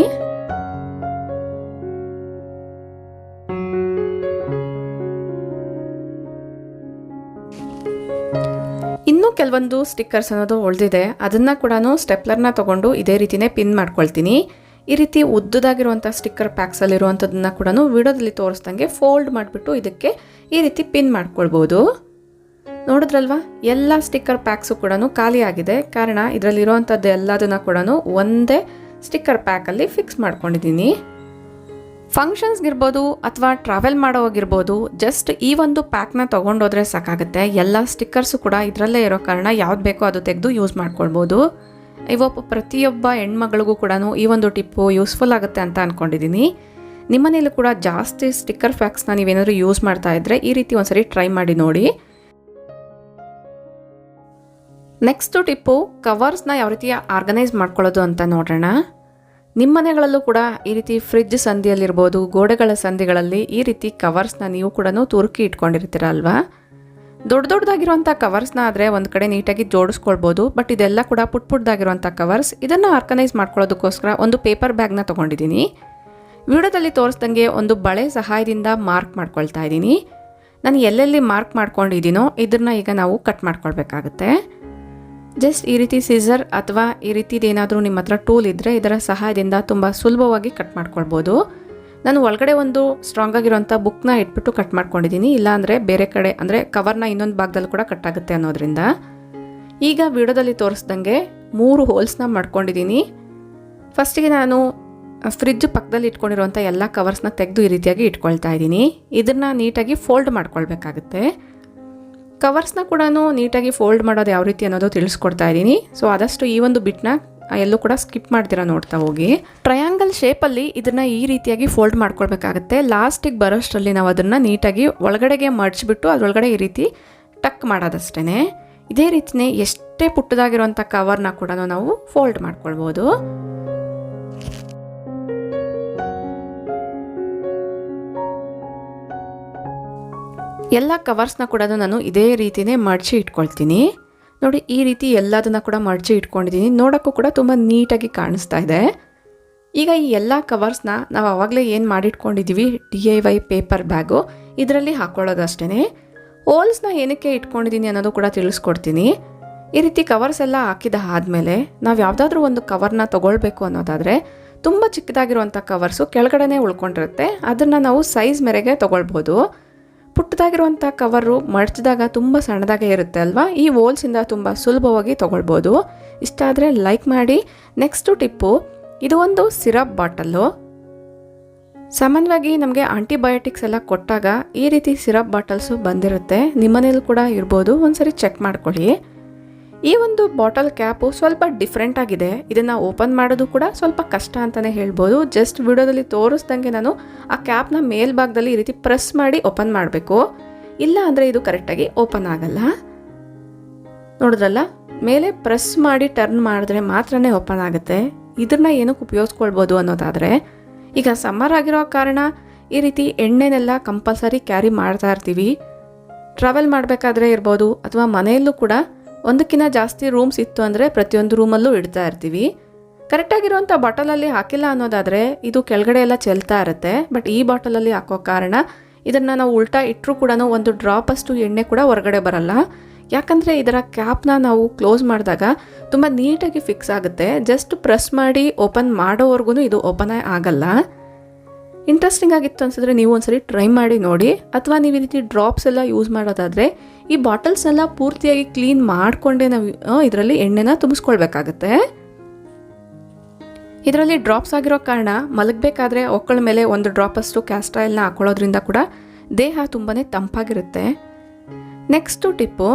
Speaker 1: ಇನ್ನೂ ಕೆಲವೊಂದು ಸ್ಟಿಕ್ಕರ್ಸ್ ಅನ್ನೋದು ಉಳಿದಿದೆ. ಅದನ್ನು ಕೂಡ ಸ್ಟೆಪ್ಲರ್ನ ತೊಗೊಂಡು ಇದೇ ರೀತಿಯೇ ಪಿನ್ ಮಾಡ್ಕೊಳ್ತೀನಿ. ಈ ರೀತಿ ಉದ್ದದಾಗಿರುವಂಥ ಸ್ಟಿಕ್ಕರ್ ಪ್ಯಾಕ್ಸಲ್ಲಿರುವಂಥದ್ದನ್ನು ಕೂಡ ವಿಡಿಯೋದಲ್ಲಿ ತೋರಿಸ್ದಂಗೆ ಫೋಲ್ಡ್ ಮಾಡಿಬಿಟ್ಟು ಇದಕ್ಕೆ ಈ ರೀತಿ ಪಿನ್ ಮಾಡ್ಕೊಳ್ಬೋದು. ನೋಡಿದ್ರಲ್ವಾ, ಎಲ್ಲ ಸ್ಟಿಕ್ಕರ್ ಪ್ಯಾಕ್ಸು ಕೂಡ ಖಾಲಿ ಆಗಿದೆ. ಕಾರಣ ಇದರಲ್ಲಿರುವಂಥದ್ದು ಎಲ್ಲದನ್ನು ಕೂಡ ಒಂದೇ ಸ್ಟಿಕ್ಕರ್ ಪ್ಯಾಕಲ್ಲಿ ಫಿಕ್ಸ್ ಮಾಡ್ಕೊಂಡಿದ್ದೀನಿ. ಫಂಕ್ಷನ್ಸ್ಗಿರ್ಬೋದು ಅಥವಾ ಟ್ರಾವೆಲ್ ಮಾಡೋವಾಗಿರ್ಬೋದು ಜಸ್ಟ್ ಈ ಒಂದು ಪ್ಯಾಕ್ನ ತೊಗೊಂಡೋದ್ರೆ ಸಾಕಾಗುತ್ತೆ. ಎಲ್ಲ ಸ್ಟಿಕ್ಕರ್ಸು ಕೂಡ ಇದರಲ್ಲೇ ಇರೋ ಕಾರಣ ಯಾವ್ದು ಬೇಕೋ ಅದು ತೆಗೆದು ಯೂಸ್ ಮಾಡ್ಕೊಳ್ಬೋದು. ಪ್ರತಿಯೊಬ್ಬ ಹೆಣ್ಮಗಳಿಗೂ ಕೂಡ ಈ ಒಂದು ಟಿಪ್ಪು ಯೂಸ್ಫುಲ್ ಆಗುತ್ತೆ ಅಂತ ಅಂದ್ಕೊಂಡಿದ್ದೀನಿ. ನಿಮ್ಮನೇಲಿ ಕೂಡ ಜಾಸ್ತಿ ಸ್ಟಿಕ್ಕರ್ ಪ್ಯಾಕ್ಸ್ನ ನೀವೇನಾದರೂ ಯೂಸ್ ಮಾಡ್ತಾ ಇದ್ದರೆ ಈ ರೀತಿ ಒಂದ್ಸರಿ ಟ್ರೈ ಮಾಡಿ ನೋಡಿ. ನೆಕ್ಸ್ಟು ಟಿಪ್ಪು ಕವರ್ಸ್ನ ಯಾವ ರೀತಿ ಆರ್ಗನೈಸ್ ಮಾಡ್ಕೊಳ್ಳೋದು ಅಂತ ನೋಡೋಣ. ನಿಮ್ಮ ಮನೆಗಳಲ್ಲೂ ಕೂಡ ಈ ರೀತಿ ಫ್ರಿಡ್ಜ್ ಸಂದಿಯಲ್ಲಿರ್ಬೋದು, ಗೋಡೆಗಳ ಸಂದಿಗಳಲ್ಲಿ ಈ ರೀತಿ ಕವರ್ಸ್ನ ನೀವು ಕೂಡ ತುರುಕಿ ಇಟ್ಕೊಂಡಿರ್ತೀರ ಅಲ್ವಾ. ದೊಡ್ಡದಾಗಿರುವಂಥ ಕವರ್ಸ್ನ ಆದರೆ ಒಂದು ಕಡೆ ನೀಟಾಗಿ ಜೋಡಿಸ್ಕೊಳ್ಬೋದು. ಬಟ್ ಇದೆಲ್ಲ ಕೂಡ ಪುಟ್ಟದಾಗಿರುವಂಥ ಕವರ್ಸ್. ಇದನ್ನು ಆರ್ಗನೈಸ್ ಮಾಡ್ಕೊಳ್ಳೋದಕ್ಕೋಸ್ಕರ ಒಂದು ಪೇಪರ್ ಬ್ಯಾಗ್ನ ತೊಗೊಂಡಿದ್ದೀನಿ. ವಿಡಿಯೋದಲ್ಲಿ ತೋರಿಸ್ದಂಗೆ ಒಂದು ಬಳೆ ಸಹಾಯದಿಂದ ಮಾರ್ಕ್ ಮಾಡ್ಕೊಳ್ತಾ ಇದ್ದೀನಿ. ನಾನು ಎಲ್ಲೆಲ್ಲಿ ಮಾರ್ಕ್ ಮಾಡ್ಕೊಂಡಿದ್ದೀನೋ ಇದನ್ನು ಈಗ ನಾವು ಕಟ್ ಮಾಡ್ಕೊಳ್ಬೇಕಾಗುತ್ತೆ. ಜಸ್ಟ್ ಈ ರೀತಿ ಸಿಸರ್ ಅಥವಾ ಈ ರೀತಿದೇನಾದರೂ ನಿಮ್ಮ ಹತ್ರ ಟೂಲ್ ಇದ್ದರೆ ಇದರ ಸಹಾಯದಿಂದ ತುಂಬ ಸುಲಭವಾಗಿ ಕಟ್ ಮಾಡ್ಕೊಳ್ಬೋದು. ನಾನು ಒಳಗಡೆ ಒಂದು ಸ್ಟ್ರಾಂಗ್ ಆಗಿರೋಂಥ ಬುಕ್ನ ಇಟ್ಬಿಟ್ಟು ಕಟ್ ಮಾಡ್ಕೊಂಡಿದ್ದೀನಿ, ಇಲ್ಲಾಂದರೆ ಬೇರೆ ಕಡೆ ಅಂದರೆ ಕವರ್ನ ಇನ್ನೊಂದು ಭಾಗದಲ್ಲಿ ಕೂಡ ಕಟ್ ಆಗುತ್ತೆ ಅನ್ನೋದ್ರಿಂದ. ಈಗ ವಿಡಿಯೋದಲ್ಲಿ ತೋರಿಸ್ದಂಗೆ 3 ಹೋಲ್ಸ್ನ ಮಾಡ್ಕೊಂಡಿದ್ದೀನಿ. ಫಸ್ಟಿಗೆ ನಾನು ಫ್ರಿಡ್ಜ್ ಪಕ್ಕದಲ್ಲಿ ಇಟ್ಕೊಂಡಿರುವಂಥ ಎಲ್ಲ ಕವರ್ಸ್ನ ತೆಗೆದು ಈ ರೀತಿಯಾಗಿ ಇಟ್ಕೊಳ್ತಾ ಇದ್ದೀನಿ. ಇದನ್ನು ನೀಟಾಗಿ ಫೋಲ್ಡ್ ಮಾಡ್ಕೊಳ್ಬೇಕಾಗುತ್ತೆ. ಕವರ್ಸ್ನ ಕೂಡ ನೀಟಾಗಿ ಫೋಲ್ಡ್ ಮಾಡೋದು ಯಾವ ರೀತಿ ಅನ್ನೋದು ತಿಳಿಸ್ಕೊಡ್ತಾ ಇದ್ದೀನಿ. ಸೊ ಆದಷ್ಟು ಈ ಒಂದು ಬಿಟ್ನ ಎಲ್ಲೂ ಕೂಡ ಸ್ಕಿಪ್ ಮಾಡ್ತೀರಾ ನೋಡ್ತಾ ಹೋಗಿ. ಟ್ರಯಾಂಗಲ್ ಶೇಪಲ್ಲಿ ಇದನ್ನು ಈ ರೀತಿಯಾಗಿ ಫೋಲ್ಡ್ ಮಾಡ್ಕೊಳ್ಬೇಕಾಗತ್ತೆ. ಲಾಸ್ಟಿಗೆ ಬರೋಷ್ಟರಲ್ಲಿ ನಾವು ಅದನ್ನು ನೀಟಾಗಿ ಒಳಗಡೆಗೆ ಮಡ್ಚಿಬಿಟ್ಟು ಅದರೊಳಗಡೆ ಈ ರೀತಿ ಟಕ್ ಮಾಡೋದಷ್ಟೇ. ಇದೇ ರೀತಿಯೇ ಎಷ್ಟೇ ಪುಟ್ಟದಾಗಿರುವಂಥ ಕವರ್ನ ಕೂಡ ನಾವು ಫೋಲ್ಡ್ ಮಾಡ್ಕೊಳ್ಬೋದು. ಎಲ್ಲ ಕವರ್ಸ್ನ ಕೂಡ ನಾನು ಇದೇ ರೀತಿಯೇ ಮಡಚಿ ಇಟ್ಕೊಳ್ತೀನಿ. ನೋಡಿ, ಈ ರೀತಿ ಎಲ್ಲದನ್ನ ಕೂಡ ಮಡಚಿ ಇಟ್ಕೊಂಡಿದ್ದೀನಿ. ನೋಡೋಕ್ಕೂ ಕೂಡ ತುಂಬ ನೀಟಾಗಿ ಕಾಣಿಸ್ತಾ ಇದೆ. ಈಗ ಈ ಎಲ್ಲ ಕವರ್ಸ್ನ ನಾವು ಆವಾಗಲೇ ಏನು ಮಾಡಿಟ್ಕೊಂಡಿದ್ದೀವಿ, DIY ಪೇಪರ್ ಬ್ಯಾಗು, ಇದರಲ್ಲಿ ಹಾಕ್ಕೊಳ್ಳೋದಷ್ಟೇ. ಹೋಲ್ಸ್ನ ಏನಕ್ಕೆ ಇಟ್ಕೊಂಡಿದ್ದೀನಿ ಅನ್ನೋದು ಕೂಡ ತಿಳಿಸ್ಕೊಡ್ತೀನಿ. ಈ ರೀತಿ ಕವರ್ಸ್ ಎಲ್ಲ ಹಾಕಿದ ಆದಮೇಲೆ ನಾವು ಯಾವುದಾದ್ರೂ ಒಂದು ಕವರ್ನ ತೊಗೊಳ್ಬೇಕು ಅನ್ನೋದಾದರೆ ತುಂಬ ಚಿಕ್ಕದಾಗಿರುವಂಥ ಕವರ್ಸು ಕೆಳಗಡೆನೇ ಉಳ್ಕೊಂಡಿರುತ್ತೆ. ಅದನ್ನು ನಾವು ಸೈಜ್ ಮೇರೆಗೆ ತೊಗೊಳ್ಬೋದು. ಪುಟ್ಟದಾಗಿರುವಂಥ ಕವರು ಮಡಚಿದಾಗ ತುಂಬ ಸಣ್ಣದಾಗೆ ಇರುತ್ತೆ ಅಲ್ವಾ, ಈ ಹೋಲ್ಸಿಂದ ತುಂಬ ಸುಲಭವಾಗಿ ತೊಗೊಳ್ಬೋದು. ಇಷ್ಟ ಆದರೆ ಲೈಕ್ ಮಾಡಿ. ನೆಕ್ಸ್ಟು ಟಿಪ್ಪು, ಇದು ಒಂದು ಸಿರಪ್ ಬಾಟಲ್ಲು. ಸಾಮಾನ್ಯವಾಗಿ ನಮಗೆ ಆಂಟಿಬಯೋಟಿಕ್ಸ್ ಎಲ್ಲ ಕೊಟ್ಟಾಗ ಈ ರೀತಿ ಸಿರಪ್ ಬಾಟಲ್ಸು ಬಂದಿರುತ್ತೆ. ನಿಮ್ಮನೇಲಿ ಕೂಡ ಇರ್ಬೋದು, ಒಂದ್ಸರಿ ಚೆಕ್ ಮಾಡ್ಕೊಳ್ಳಿ. ಈ ಒಂದು ಬಾಟಲ್ ಕ್ಯಾಪು ಸ್ವಲ್ಪ ಡಿಫ್ರೆಂಟ್ ಆಗಿದೆ. ಇದನ್ನು ಓಪನ್ ಮಾಡೋದು ಕೂಡ ಸ್ವಲ್ಪ ಕಷ್ಟ ಅಂತಲೇ ಹೇಳ್ಬೋದು. ಜಸ್ಟ್ ವಿಡಿಯೋದಲ್ಲಿ ತೋರಿಸ್ದಂಗೆ ನಾನು ಆ ಕ್ಯಾಪ್ನ ಮೇಲ್ಭಾಗದಲ್ಲಿ ಈ ರೀತಿ ಪ್ರೆಸ್ ಮಾಡಿ ಓಪನ್ ಮಾಡಬೇಕು, ಇಲ್ಲ ಅಂದರೆ ಇದು ಕರೆಕ್ಟಾಗಿ ಓಪನ್ ಆಗಲ್ಲ. ನೋಡಿದ್ರಲ್ಲ, ಮೇಲೆ ಪ್ರೆಸ್ ಮಾಡಿ ಟರ್ನ್ ಮಾಡಿದ್ರೆ ಮಾತ್ರನೇ ಓಪನ್ ಆಗುತ್ತೆ. ಇದನ್ನ ಏನಕ್ಕೆ ಉಪಯೋಗಿಸ್ಕೊಳ್ಬೋದು ಅನ್ನೋದಾದರೆ, ಈಗ ಸಮ್ಮರ್ ಆಗಿರೋ ಕಾರಣ ಈ ರೀತಿ ಎಣ್ಣೆನೆಲ್ಲ ಕಂಪಲ್ಸರಿ ಕ್ಯಾರಿ ಮಾಡ್ತಾ ಇರ್ತೀವಿ. ಟ್ರಾವೆಲ್ ಮಾಡಬೇಕಾದ್ರೆ ಇರ್ಬೋದು, ಅಥವಾ ಮನೆಯಲ್ಲೂ ಕೂಡ ಒಂದಕ್ಕಿಂತ ಜಾಸ್ತಿ ರೂಮ್ಸ್ ಇತ್ತು ಅಂದರೆ ಪ್ರತಿಯೊಂದು ರೂಮಲ್ಲೂ ಇಡ್ತಾ ಇರ್ತೀವಿ. ಕರೆಕ್ಟಾಗಿರುವಂಥ ಬಾಟಲಲ್ಲಿ ಹಾಕಿಲ್ಲ ಅನ್ನೋದಾದರೆ ಇದು ಕೆಳಗಡೆ ಎಲ್ಲ ಚೆಲ್ತಾ ಇರುತ್ತೆ. ಬಟ್ ಈ ಬಾಟಲಲ್ಲಿ ಹಾಕೋ ಕಾರಣ ಇದನ್ನು ನಾವು ಉಲ್ಟಾ ಇಟ್ಟರೂ ಕೂಡ ಒಂದು ಡ್ರಾಪಷ್ಟು ಎಣ್ಣೆ ಕೂಡ ಹೊರಗಡೆ ಬರಲ್ಲ. ಯಾಕಂದರೆ ಇದರ ಕ್ಯಾಪ್ನ ನಾವು ಕ್ಲೋಸ್ ಮಾಡಿದಾಗ ತುಂಬ ನೀಟಾಗಿ ಫಿಕ್ಸ್ ಆಗುತ್ತೆ. ಜಸ್ಟ್ ಪ್ರೆಸ್ ಮಾಡಿ ಓಪನ್ ಮಾಡೋವರೆಗೂ ಇದು ಓಪನ್ ಆಗಲ್ಲ. ಇಂಟ್ರೆಸ್ಟಿಂಗ್ ಆಗಿತ್ತು ಅನಿಸಿದ್ರೆ ನೀವು ಒಂದ್ಸರಿ ಟ್ರೈ ಮಾಡಿ ನೋಡಿ. ಅಥವಾ ನೀವು ಈ ರೀತಿ ಡ್ರಾಪ್ಸ್ ಎಲ್ಲ ಯೂಸ್ ಮಾಡೋದಾದರೆ ಈ ಬಾಟಲ್ಸ್ನೆಲ್ಲ ಪೂರ್ತಿಯಾಗಿ ಕ್ಲೀನ್ ಮಾಡಿಕೊಂಡೇ ನಾವು ಇದರಲ್ಲಿ ಎಣ್ಣೆನ ತುಂಬಿಸ್ಕೊಳ್ಬೇಕಾಗತ್ತೆ. ಇದರಲ್ಲಿ ಡ್ರಾಪ್ಸ್ ಆಗಿರೋ ಕಾರಣ ಮಲಗಬೇಕಾದ್ರೆ ಒಕ್ಕಳ ಮೇಲೆ ಒಂದು ಡ್ರಾಪಷ್ಟು ಕ್ಯಾಸ್ಟರ್ ಆಯಿಲ್ನ ಹಾಕೊಳ್ಳೋದ್ರಿಂದ ಕೂಡ ದೇಹ ತುಂಬಾ ತಂಪಾಗಿರುತ್ತೆ. ನೆಕ್ಸ್ಟು ಟಿಪ್ಪು,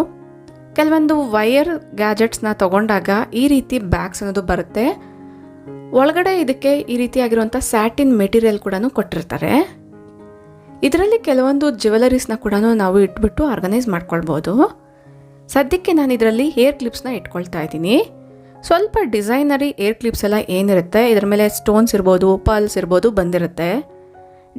Speaker 1: ಕೆಲವೊಂದು ವೈರ್ ಗ್ಯಾಜೆಟ್ಸ್ನ ತೊಗೊಂಡಾಗ ಈ ರೀತಿ ಬ್ಯಾಗ್ಸ್ ಅನ್ನೋದು ಬರುತ್ತೆ. ಒಳಗಡೆ ಇದಕ್ಕೆ ಈ ರೀತಿಯಾಗಿರುವಂಥ ಸ್ಯಾಟಿನ್ ಮೆಟೀರಿಯಲ್ ಕೂಡ ಕೊಟ್ಟಿರ್ತಾರೆ. ಇದರಲ್ಲಿ ಕೆಲವೊಂದು ಜ್ಯುವೆಲರೀಸ್ನ ಕೂಡ ನಾವು ಇಟ್ಬಿಟ್ಟು ಆರ್ಗನೈಸ್ ಮಾಡ್ಕೊಳ್ಬೋದು. ಸದ್ಯಕ್ಕೆ ನಾನು ಇದರಲ್ಲಿ ಹೇರ್ ಕ್ಲಿಪ್ಸ್ನ ಇಟ್ಕೊಳ್ತಾ ಇದ್ದೀನಿ. ಸ್ವಲ್ಪ ಡಿಸೈನರಿ ಏರ್ ಕ್ಲಿಪ್ಸ್ ಎಲ್ಲ ಏನಿರುತ್ತೆ, ಇದರ ಮೇಲೆ ಸ್ಟೋನ್ಸ್ ಇರ್ಬೋದು, ಪರ್ಲ್ಸ್ ಇರ್ಬೋದು ಬಂದಿರುತ್ತೆ.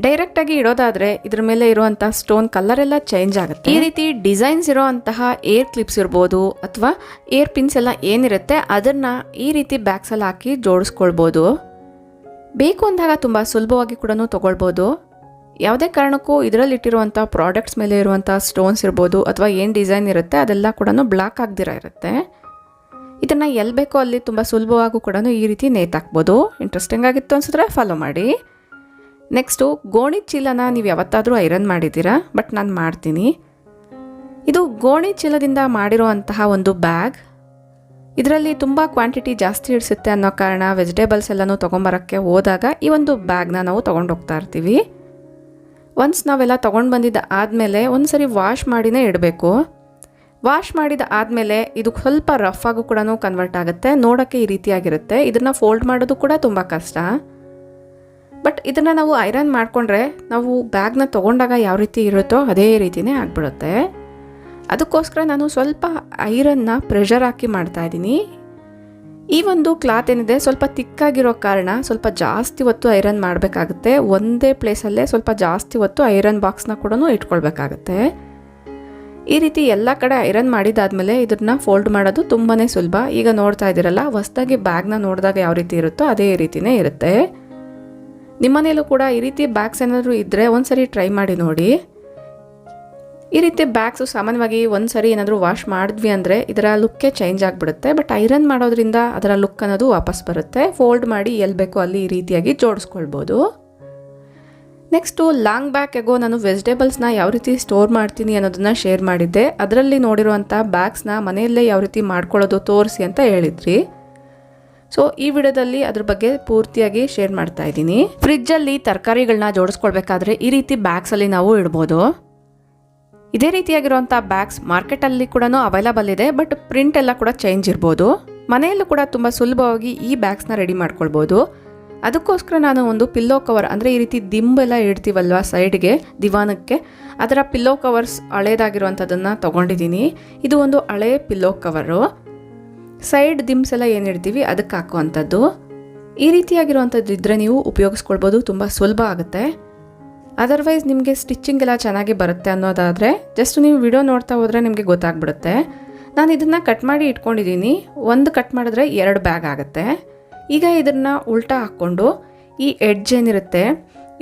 Speaker 1: ಡೈರೆಕ್ಟಾಗಿ ಇಡೋದಾದರೆ ಇದ್ರ ಮೇಲೆ ಇರುವಂಥ ಸ್ಟೋನ್ ಕಲರ್ ಎಲ್ಲ ಚೇಂಜ್ ಆಗುತ್ತೆ. ಈ ರೀತಿ ಡಿಸೈನ್ಸ್ ಇರೋ ಅಂತಹ ಏರ್ ಕ್ಲಿಪ್ಸ್ ಇರ್ಬೋದು ಅಥವಾ ಏರ್ ಪಿನ್ಸ್ ಎಲ್ಲ ಏನಿರುತ್ತೆ ಅದನ್ನು ಈ ರೀತಿ ಬ್ಯಾಗ್ಸಲ್ಲಿ ಹಾಕಿ ಜೋಡಿಸ್ಕೊಳ್ಬೋದು. ಬೇಕು ಅಂದಾಗ ತುಂಬ ಸುಲಭವಾಗಿ ಕೂಡ ತೊಗೊಳ್ಬೋದು. ಯಾವುದೇ ಕಾರಣಕ್ಕೂ ಇದರಲ್ಲಿಟ್ಟಿರುವಂಥ ಪ್ರಾಡಕ್ಟ್ಸ್ ಮೇಲೆ ಇರುವಂಥ ಸ್ಟೋನ್ಸ್ ಇರ್ಬೋದು ಅಥವಾ ಏನು ಡಿಸೈನ್ ಇರುತ್ತೆ ಅದೆಲ್ಲ ಕೂಡ ಬ್ಲಾಕ್ ಆಗದಿರ ಇರುತ್ತೆ. ಇದನ್ನು ಎಲ್ಲಿ ಬೇಕೋ ಅಲ್ಲಿ ತುಂಬ ಸುಲಭವಾಗೂ ಕೂಡ ಈ ರೀತಿ ನೇತಾಕ್ಬೋದು. ಇಂಟ್ರೆಸ್ಟಿಂಗ್ ಆಗಿತ್ತು ಅನಿಸಿದ್ರೆ ಫಾಲೋ ಮಾಡಿ. ನೆಕ್ಸ್ಟು, ಗೋಣಿ ಚೀಲನ ನೀವು ಯಾವತ್ತಾದರೂ ಐರನ್ ಮಾಡಿದ್ದೀರಾ? ಬಟ್ ನಾನು ಮಾಡ್ತೀನಿ. ಇದು ಗೋಣಿ ಚೀಲದಿಂದ ಮಾಡಿರೋ ಅಂತಹ ಒಂದು ಬ್ಯಾಗ್. ಇದರಲ್ಲಿ ತುಂಬ ಕ್ವಾಂಟಿಟಿ ಜಾಸ್ತಿ ಇಡಿಸುತ್ತೆ ಅನ್ನೋ ಕಾರಣ ವೆಜಿಟೇಬಲ್ಸ್ ಎಲ್ಲನೂ ತೊಗೊಂಬರೋಕ್ಕೆ ಹೋದಾಗ ಈ ಒಂದು ಬ್ಯಾಗ್ನ ನಾವು ತೊಗೊಂಡೋಗ್ತಾ ಇರ್ತೀವಿ. ಒನ್ಸ್ ನಾವೆಲ್ಲ ತೊಗೊಂಡು ಬಂದಿದ್ದ ಆದಮೇಲೆ ಒಂದು ಸರಿ ವಾಶ್ ಮಾಡಿನೇ ಇಡಬೇಕು. ವಾಶ್ ಮಾಡಿದ ಆದಮೇಲೆ ಇದು ಸ್ವಲ್ಪ ರಫ್ ಆಗು ಕೂಡ ಕನ್ವರ್ಟ್ ಆಗುತ್ತೆ. ನೋಡೋಕ್ಕೆ ಈ ರೀತಿಯಾಗಿರುತ್ತೆ. ಇದನ್ನು ಫೋಲ್ಡ್ ಮಾಡೋದು ಕೂಡ ತುಂಬ ಕಷ್ಟ. ಬಟ್ ಇದನ್ನು ನಾವು ಐರನ್ ಮಾಡಿಕೊಂಡ್ರೆ ನಾವು ಬ್ಯಾಗ್ನ ತೊಗೊಂಡಾಗ ಯಾವ ರೀತಿ ಇರುತ್ತೋ ಅದೇ ರೀತಿಯೇ ಆಗಿಬಿಡುತ್ತೆ. ಅದಕ್ಕೋಸ್ಕರ ನಾನು ಸ್ವಲ್ಪ ಐರನ್ನ ಪ್ರೆಷರ್ ಹಾಕಿ ಮಾಡ್ತಾಯಿದ್ದೀನಿ. ಈ ಒಂದು ಕ್ಲಾತ್ ಏನಿದೆ ಸ್ವಲ್ಪ ತಿಕ್ಕಾಗಿರೋ ಕಾರಣ ಸ್ವಲ್ಪ ಜಾಸ್ತಿ ಹೊತ್ತು ಐರನ್ ಮಾಡಬೇಕಾಗುತ್ತೆ. ಒಂದೇ ಪ್ಲೇಸಲ್ಲೇ ಸ್ವಲ್ಪ ಜಾಸ್ತಿ ಹೊತ್ತು ಐರನ್ ಬಾಕ್ಸ್ನ ಕೂಡ ಇಟ್ಕೊಳ್ಬೇಕಾಗತ್ತೆ. ಈ ರೀತಿ ಎಲ್ಲ ಕಡೆ ಐರನ್ ಮಾಡಿದಾದ್ಮೇಲೆ ಇದನ್ನ ಫೋಲ್ಡ್ ಮಾಡೋದು ತುಂಬಾ ಸುಲಭ. ಈಗ ನೋಡ್ತಾ ಇದ್ದೀರಲ್ಲ, ಹೊಸದಾಗಿ ಬ್ಯಾಗ್ನ ನೋಡಿದಾಗ ಯಾವ ರೀತಿ ಇರುತ್ತೋ ಅದೇ ರೀತಿಯೇ ಇರುತ್ತೆ. ನಿಮ್ಮನೇಲೂ ಕೂಡ ಈ ರೀತಿ ಬ್ಯಾಗ್ಸ್ ಏನಾದರೂ ಇದ್ದರೆ ಒಂದ್ಸರಿ ಟ್ರೈ ಮಾಡಿ ನೋಡಿ. ಈ ರೀತಿ ಬ್ಯಾಗ್ಸು ಸಾಮಾನ್ಯವಾಗಿ ಒಂದ್ಸರಿ ಏನಾದರೂ ವಾಶ್ ಮಾಡಿದ್ವಿ ಅಂದರೆ ಇದರ ಲುಕ್ಕೇ ಚೇಂಜ್ ಆಗಿಬಿಡುತ್ತೆ. ಬಟ್ ಐರನ್ ಮಾಡೋದ್ರಿಂದ ಅದರ ಲುಕ್ ಅನ್ನೋದು ವಾಪಸ್ ಬರುತ್ತೆ. ಫೋಲ್ಡ್ ಮಾಡಿ ಎಲ್ಲಿ ಬೇಕೋ ಅಲ್ಲಿ ಈ ರೀತಿಯಾಗಿ ಜೋಡಿಸ್ಕೊಳ್ಬೋದು. ನೆಕ್ಸ್ಟು ಲಾಂಗ್ ಬ್ಯಾಕ್ ಎಗೋ ನಾನು ವೆಜಿಟೇಬಲ್ಸ್ನ ಯಾವ ರೀತಿ ಸ್ಟೋರ್ ಮಾಡ್ತೀನಿ ಅನ್ನೋದನ್ನು ಶೇರ್ ಮಾಡಿದ್ದೆ. ಅದರಲ್ಲಿ ನೋಡಿರುವಂಥ ಬ್ಯಾಗ್ಸ್ನ ಮನೆಯಲ್ಲೇ ಯಾವ ರೀತಿ ಮಾಡ್ಕೊಳ್ಳೋದು ತೋರಿಸಿ ಅಂತ ಹೇಳಿದ್ರಿ. ಸೊ ಈ ವಿಡಿಯೋದಲ್ಲಿ ಅದ್ರ ಬಗ್ಗೆ ಪೂರ್ತಿಯಾಗಿ ಶೇರ್ ಮಾಡ್ತಾ ಇದ್ದೀನಿ. ಫ್ರಿಜ್ಜಲ್ಲಿ ತರಕಾರಿಗಳನ್ನ ಜೋಡಿಸ್ಕೊಳ್ಬೇಕಾದ್ರೆ ಈ ರೀತಿ ಬ್ಯಾಗ್ಸಲ್ಲಿ ನಾವು ಇಡ್ಬೋದು. ಇದೇ ರೀತಿಯಾಗಿರುವಂಥ ಬ್ಯಾಗ್ಸ್ ಮಾರ್ಕೆಟಲ್ಲಿ ಕೂಡ ಅವೈಲಬಲ್ ಇದೆ, ಬಟ್ ಪ್ರಿಂಟ್ ಎಲ್ಲ ಕೂಡ ಚೇಂಜ್ ಇರ್ಬೋದು. ಮನೆಯಲ್ಲೂ ಕೂಡ ತುಂಬ ಸುಲಭವಾಗಿ ಈ ಬ್ಯಾಗ್ಸ್ನ ರೆಡಿ ಮಾಡ್ಕೊಳ್ಬೋದು. ಅದಕ್ಕೋಸ್ಕರ ನಾನು ಒಂದು ಪಿಲ್ಲೋ ಕವರ್, ಅಂದರೆ ಈ ರೀತಿ ದಿಂಬೆಲ್ಲ ಇಡ್ತೀವಲ್ವ ಸೈಡ್ಗೆ ದಿವಾನಕ್ಕೆ, ಅದರ ಪಿಲ್ಲೋ ಕವರ್ಸ್ ಹಳೇದಾಗಿರುವಂಥದ್ದನ್ನು ತೊಗೊಂಡಿದ್ದೀನಿ. ಇದು ಒಂದು ಹಳೆ ಪಿಲ್ಲೋ ಕವರು. ಸೈಡ್ ದಿಂಬ್ಸ್ ಎಲ್ಲ ಏನು ಇಡ್ತೀವಿ ಅದಕ್ಕೆ ಹಾಕುವಂಥದ್ದು. ಈ ರೀತಿಯಾಗಿರುವಂಥದ್ದು ಇದ್ದರೆ ನೀವು ಉಪಯೋಗಿಸ್ಕೊಳ್ಬೋದು, ತುಂಬ ಸುಲಭ ಆಗುತ್ತೆ. ಅದರ್ವೈಸ್ ನಿಮಗೆ ಸ್ಟಿಚ್ಚಿಂಗ್ ಎಲ್ಲ ಚೆನ್ನಾಗಿ ಬರುತ್ತೆ ಅನ್ನೋದಾದರೆ ಜಸ್ಟ್ ನೀವು ವಿಡಿಯೋ ನೋಡ್ತಾ ಹೋದರೆ ನಿಮಗೆ ಗೊತ್ತಾಗ್ಬಿಡುತ್ತೆ. ನಾನು ಇದನ್ನು ಕಟ್ ಮಾಡಿ ಇಟ್ಕೊಂಡಿದ್ದೀನಿ. ಒಂದು ಕಟ್ ಮಾಡಿದ್ರೆ 2 ಬ್ಯಾಗ್ ಆಗುತ್ತೆ. ಈಗ ಇದನ್ನು ಉಲ್ಟಾ ಹಾಕ್ಕೊಂಡು ಈ ಎಡ್ಜ್ ಏನಿರುತ್ತೆ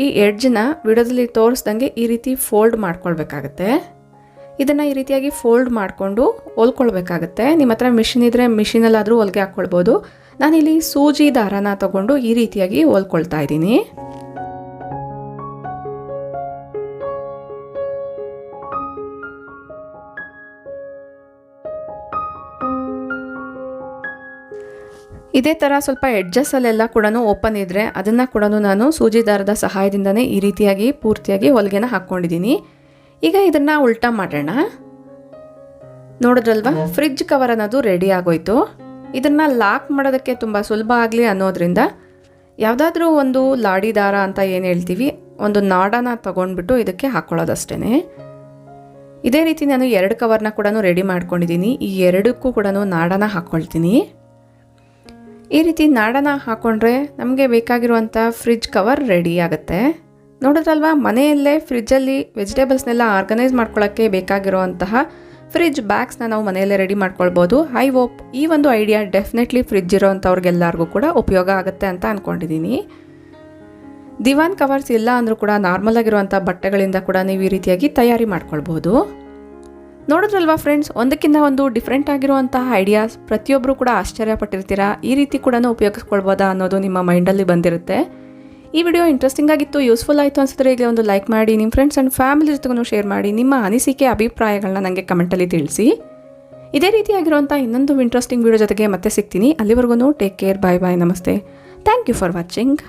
Speaker 1: ಈ ಎಡ್ಜನ್ನ ವಿಡಿಯೋದಲ್ಲಿ ತೋರಿಸ್ದಂಗೆ ಈ ರೀತಿ ಫೋಲ್ಡ್ ಮಾಡ್ಕೊಳ್ಬೇಕಾಗತ್ತೆ. ಇದನ್ನು ಈ ರೀತಿಯಾಗಿ ಫೋಲ್ಡ್ ಮಾಡಿಕೊಂಡು ಹೊಲ್ಕೊಳ್ಬೇಕಾಗತ್ತೆ. ನಿಮ್ಮ ಹತ್ರ ಮಿಷಿನ್ ಇದ್ದರೆ ಮಿಷಿನಲ್ಲಾದರೂ ಹೊಲಿಗೆ ಹಾಕ್ಕೊಳ್ಬೋದು. ನಾನಿಲ್ಲಿ ಸೂಜಿ ದಾರನ ತೊಗೊಂಡು ಈ ರೀತಿಯಾಗಿ ಹೊಲ್ಕೊಳ್ತಾ ಇದ್ದೀನಿ. ಇದೇ ಥರ ಸ್ವಲ್ಪ ಎಡ್ಜಸ್ಸಲ್ಲೆಲ್ಲ ಕೂಡ ಓಪನ್ ಇದ್ದರೆ ಅದನ್ನು ಕೂಡ ನಾನು ಸೂಜಿ ದಾರದ ಸಹಾಯದಿಂದನೇ ಈ ರೀತಿಯಾಗಿ ಪೂರ್ತಿಯಾಗಿ ಹೊಲಿಗೆನ ಹಾಕ್ಕೊಂಡಿದ್ದೀನಿ. ಈಗ ಇದನ್ನು ಉಲ್ಟಾ ಮಾಡೋಣ. ನೋಡಿದ್ರಲ್ವ, ಫ್ರಿಡ್ಜ್ ಕವರ್ ಅನ್ನೋದು ರೆಡಿ ಆಗೋಯ್ತು. ಇದನ್ನು ಲಾಕ್ ಮಾಡೋದಕ್ಕೆ ತುಂಬ ಸುಲಭ ಆಗಲಿ ಅನ್ನೋದ್ರಿಂದ ಯಾವುದಾದ್ರೂ ಒಂದು ಲಾಡಿ ದಾರ ಅಂತ ಏನು ಹೇಳ್ತೀವಿ, ಒಂದು ನಾಡನ ತೊಗೊಂಡ್ಬಿಟ್ಟು ಇದಕ್ಕೆ ಹಾಕ್ಕೊಳ್ಳೋದಷ್ಟೇ. ಇದೇ ರೀತಿ ನಾನು 2 ಕವರ್ನ ಕೂಡ ರೆಡಿ ಮಾಡ್ಕೊಂಡಿದ್ದೀನಿ. ಈ 2ಕ್ಕೂ ಕೂಡ ನಾಡನ ಹಾಕ್ಕೊಳ್ತೀನಿ. ಈ ರೀತಿ ನಾಡನ ಹಾಕ್ಕೊಂಡ್ರೆ ನಮಗೆ ಬೇಕಾಗಿರುವಂಥ ಫ್ರಿಡ್ಜ್ ಕವರ್ ರೆಡಿ ಆಗುತ್ತೆ. ನೋಡಿದ್ರಲ್ವ, ಮನೆಯಲ್ಲೇ ಫ್ರಿಜ್ಜಲ್ಲಿ ವೆಜಿಟೇಬಲ್ಸ್ನೆಲ್ಲ ಆರ್ಗನೈಸ್ ಮಾಡ್ಕೊಳ್ಳೋಕ್ಕೆ ಬೇಕಾಗಿರುವಂತಹ ಫ್ರಿಡ್ಜ್ ಬ್ಯಾಗ್ಸ್ನ ನಾವು ಮನೆಯಲ್ಲೇ ರೆಡಿ ಮಾಡ್ಕೊಳ್ಬೋದು. ಐ ಹೋಪ್ ಈ ಒಂದು ಐಡಿಯಾ ಡೆಫಿನೆಟ್ಲಿ ಫ್ರಿಡ್ಜ್ ಇರೋವಂಥವ್ರಿಗೆಲ್ಲರಿಗೂ ಕೂಡ ಉಪಯೋಗ ಆಗುತ್ತೆ ಅಂತ ಅಂದ್ಕೊಂಡಿದ್ದೀನಿ. ದಿವಾನ್ ಕವರ್ಸ್ ಇಲ್ಲ ಅಂದರೂ ಕೂಡ ನಾರ್ಮಲ್ ಆಗಿರುವಂಥ ಬಟ್ಟೆಗಳಿಂದ ಕೂಡ ನೀವು ಈ ರೀತಿಯಾಗಿ ತಯಾರಿ ಮಾಡ್ಕೊಳ್ಬೋದು. ನೋಡಿದ್ರಲ್ವಾ ಫ್ರೆಂಡ್ಸ್, ಒಂದಕ್ಕಿಂತ ಒಂದು ಡಿಫ್ರೆಂಟ್ ಆಗಿರುವಂತಹ ಐಡಿಯಾಸ್. ಪ್ರತಿಯೊಬ್ಬರು ಕೂಡ ಆಶ್ಚರ್ಯಪಟ್ಟಿರ್ತೀರಾ, ಈ ರೀತಿ ಕೂಡ ಉಪಯೋಗಿಸ್ಕೊಳ್ಬೋದಾ ಅನ್ನೋದು ನಿಮ್ಮ ಮೈಂಡಲ್ಲಿ ಬಂದಿರುತ್ತೆ. ಈ ವಿಡಿಯೋ ಇಂಟ್ರೆಸ್ಟಿಂಗ್ ಆಗಿತ್ತು, ಯೂಸ್ಫುಲ್ ಆಯಿತು ಅನಿಸಿದ್ರೆ ಈಗ ಒಂದು ಲೈಕ್ ಮಾಡಿ, ನಿಮ್ಮ ಫ್ರೆಂಡ್ಸ್ ಆ್ಯಂಡ್ ಫ್ಯಾಮಿಲಿ ಜೊತೆಗೂ ಶೇರ್ ಮಾಡಿ. ನಿಮ್ಮ ಅನಿಸಿಕೆ ಅಭಿಪ್ರಾಯಗಳನ್ನ ನನಗೆ ಕಮೆಂಟಲ್ಲಿ ತಿಳಿಸಿ. ಇದೇ ರೀತಿಯಾಗಿರುವಂಥ ಇನ್ನೊಂದು ಇಂಟ್ರೆಸ್ಟಿಂಗ್ ವಿಡಿಯೋ ಜೊತೆಗೆ ಮತ್ತೆ ಸಿಗ್ತೀನಿ. ಅಲ್ಲಿವರೆಗೂ ಟೇಕ್ ಕೇರ್, ಬಾಯ್ ಬಾಯ್, ನಮಸ್ತೆ. Thank you for watching.